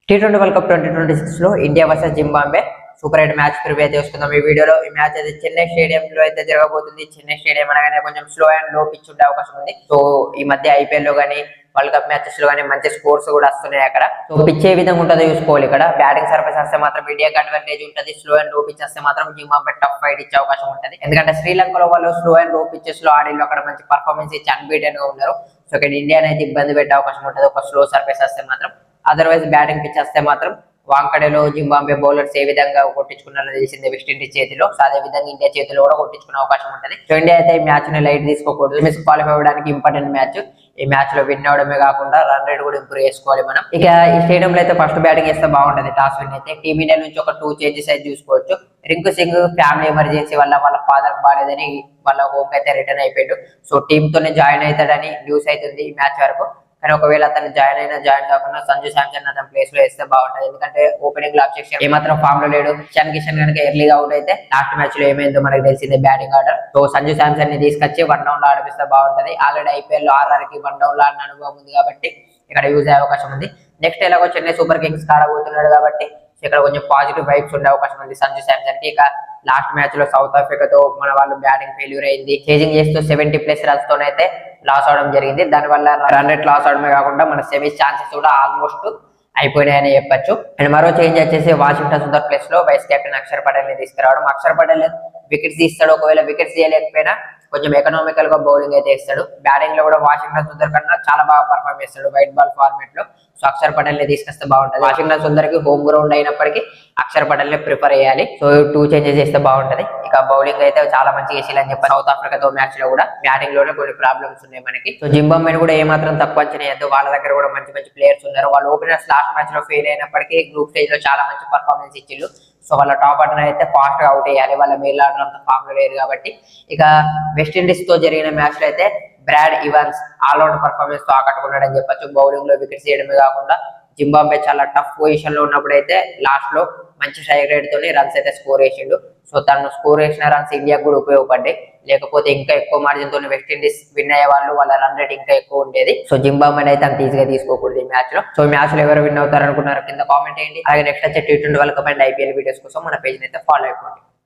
T20 World Cup 2026 లో India versus Zimbabwe super 8 match preview అయితే వస్తుందాం ఈ వీడియోలో. ఈ మ్యాచ్ అయితే చెన్నై స్టేడియం లో అయితే జరగబోతుంది. చెన్నై స్టేడియం అనగానే కొంచెం స్లో అండ్ లో పిచ్ ఉండే అవకాశం ఉంది. సో ఈ మధ్య ఐపీఎల్ లో గానీ వరల్డ్ కప్ మ్యాచెస్ లో గానీ మంచి స్కోర్స్ కూడా వస్తున్నాయి అక్కడ. సో పిచ్ ఏ విధంగా ఉంటుందో చూసుకోవాలి. ఇక్కడ బ్యాటింగ్ సర్ఫేస్ వస్తే మాత్రం ఇండియాకి అడ్వాంటేజ్ ఉంటుంది. స్లో అండ్ లో పిచ్ వస్తే మాత్రం జింబాబ్వే టఫ్ ఫైట్ ఇచ్చే అవకాశం ఉంటుంది. ఎందుకంటే శ్రీలంకలో వాళ్ళు స్లో అండ్ లో పిచెస్ లో ఆడిలో అక్కడ మంచి పర్ఫార్మెన్స్ ఇచ్చి అన్బీటెన్ గా ఉన్నారు. సో ఇక్కడ ఇండియాని అయితే ఇబ్బంది పెట్టే అవకాశం ఉంటుంది ఒక స్లో సర్ఫేస్ వస్తే మాత్రం. అదర్వైజ్ బ్యాటింగ్ పిచ్ వస్తే మాత్రం వాంకడేలో జింబాబ్వే బౌలర్స్ ఏ విధంగా కొట్టించుకున్నారో తెలిసిందే వెస్టిండీస్ చేతిలో. సో అదే విధంగా ఇండియా చేతిలో కూడా కొట్టించుకునే అవకాశం ఉంటుంది. సో ఇండియా అయితే ఈ మ్యాచ్ ని లైట్ తీసుకోకూడదు. మిస్ క్వాలిఫై అవ్వడానికి ఇంపార్టెంట్ మ్యాచ్. ఈ మ్యాచ్ లో విన్ అవడమే కాకుండా రన్ రేట్ కూడా ఇంప్రూవ్ చేసుకోవాలి మనం. ఇక ఈ స్టేడియం లో అయితే ఫస్ట్ బ్యాటింగ్ చేస్తే బాగుంటది. టాస్ విన్ అయితే టీమిండియా నుంచి ఒక 2 చేంజెస్ అయితే చూసుకోవచ్చు. రింకు సింగ్ ఫ్యామిలీ ఎమర్జెన్సీ వల్ల వాళ్ళ ఫాదర్ బాలేదని వాళ్ళ హోమ్ అయితే రిటర్న్ అయిపోయాడు. సో టీమ్ తోనే జాయిన్ అవుతాడని న్యూస్ అవుతుంది ఈ మ్యాచ్ వరకు. కానీ ఒకవేళ అతను జాయిన్ కాకుండా సంజు శాంసన్ అతని ప్లేస్ లో వేస్తే బాగుంటది. ఎందుకంటే ఓపెనింగ్ లో అభిషేక్ ఏమాత్రం ఫామ్ లో లేడు. కిషన్ కనుక ఎర్లీగా అవుట్ అయితే లాస్ట్ మ్యాచ్ లో ఏమైందో మనకు తెలిసిందే batting order. So Sanju Samson ని తీసుకొచ్చి 1 డౌన్ లో ఆడిపిస్తే బాగుంటది. ఆల్రెడీ ఐపీఎల్ లో ఆర్ఆర్కి 1 డౌన్ లో ఆడిన అనుభవం ఉంది కాబట్టి ఇక్కడ యూజ్ అయ్యే అవకాశం ఉంది. నెక్స్ట్ ఎలాగో చెన్నై సూపర్ కింగ్స్ ఆడబోతున్నాడు కాబట్టి ఇక్కడ కొంచెం పాజిటివ్ వైబ్స్ ఉండే అవకాశం ఉంది సంజు శాంసన్ కి. ఇక లాస్ట్ మ్యాచ్ లో సౌత్ ఆఫ్రికాతో మన వాళ్ళు బ్యాటింగ్ ఫెయిల్యూర్ అయింది. చేజింగ్ చేస్తూ 70+ రన్స్ తోనైతే లాస్ అవడం జరిగింది. దానివల్ల రన్ రేట్ లాస్ అవడమే కాకుండా మన సెమీస్ ఛాన్సెస్ కూడా ఆల్మోస్ట్ అయిపోయినాయని చెప్పొచ్చు. అండ్ మరో చేంజ్ వచ్చేసి వాషింగ్టన్ సుందర్ ప్లేస్ లో వైస్ కెప్టెన్ అక్షర్ పటేల్ ని తీసుకురావడం. అక్షర్ పటేల్ వికెట్స్ తీస్తాడు. ఒకవేళ వికెట్స్ తీయలేకపోయినా కొంచెం ఎకనామికల్ గా బౌలింగ్ అయితే ఇస్తాడు. బ్యాటింగ్ లో కూడా వాషింగ్టన్ సుందర్ కన్నా చాలా బాగా పర్ఫార్మ్ చేస్తాడు వైట్ బాల్ ఫార్మేట్ లో. సో అక్షర్ పటేల్ ని తీసుకొస్తే బాగుంటది. వాషింగ్టన్ సుందర్ కి హోమ్ గ్రౌండ్ అయినప్పటికీ అక్షర్ పటేల్ ని ప్రిఫర్ చేయాలి. సో 2 చేంజెస్ చేస్తే బాగుంటది. ఇక బౌలింగ్ అయితే చాలా మంచిగా చేయాలని చెప్పి సౌత్ ఆఫ్రికాతో మ్యాచ్ లో కూడా బ్యాటింగ్ లోనే కొన్ని ప్రాబ్లమ్స్ ఉన్నాయి మనకి. సో జింబాబ్వేని కూడా ఏమాత్రం తక్కువ అంచనా. వాళ్ళ దగ్గర కూడా మంచి మంచి ప్లేయర్స్ ఉన్నారు. వాళ్ళ ఓపెనర్స్ లాస్ట్ మ్యాచ్ లో ఫెయిల్ అయినప్పటికీ గ్రూప్ స్టేజ్ లో చాలా మంచి పర్ఫార్మెన్స్ ఇచ్చిళ్ళు. సో వాళ్ళ టాప్ ఆర్డర్ అయితే ఫాస్ట్ గా అవుట్ అయ్యాలి. వాళ్ళ మిడిల్ ఆర్డర్ అంత ఫామ్ లో లేరు కాబట్టి. ఇక వెస్టిండీస్ తో జరిగిన మ్యాచ్ లో అయితే బ్రాడ్ ఇవాన్స్ ఆల్రౌండ్ పర్ఫార్మెన్స్ తో ఆకట్టుకున్నాడు అని చెప్పొచ్చు. బౌలింగ్ లో వికెట్స్ చేయడమే కాకుండా జింబాబ్వే చాలా టఫ్ పొజిషన్ లో ఉన్నప్పుడు అయితే లాస్ట్ లో మంచి స్ట్రైక్ రేట్ తోని రన్స్ అయితే స్కోర్ చేసిండు. సో తను స్కోర్ చేసిన రన్స్ ఇండియాకు కూడా ఉపయోగపడ్డాయి. లేకపోతే ఇంకా ఎక్కువ మార్జిన్ తోని వెస్టిండీస్ విన్ అయ్యే వాళ్ళు, వాళ్ళ రన్ రేట్ ఇంకా ఎక్కువ ఉండేది. సో జింబాబ్వే అయితే అంత ఈజీగా తీసుకోకూడదు ఈ మ్యాచ్ లో. సో ఈ మ్యాచ్ లో ఎవరు విన్ అవుతారు అనుకున్నారు కింద కామెంట్ చేయండి. అలాగే నెక్స్ట్ వచ్చే T20 world cup and IPL videos కోసం మన పేజ్ అయితే ఫాలో అయిపోండి.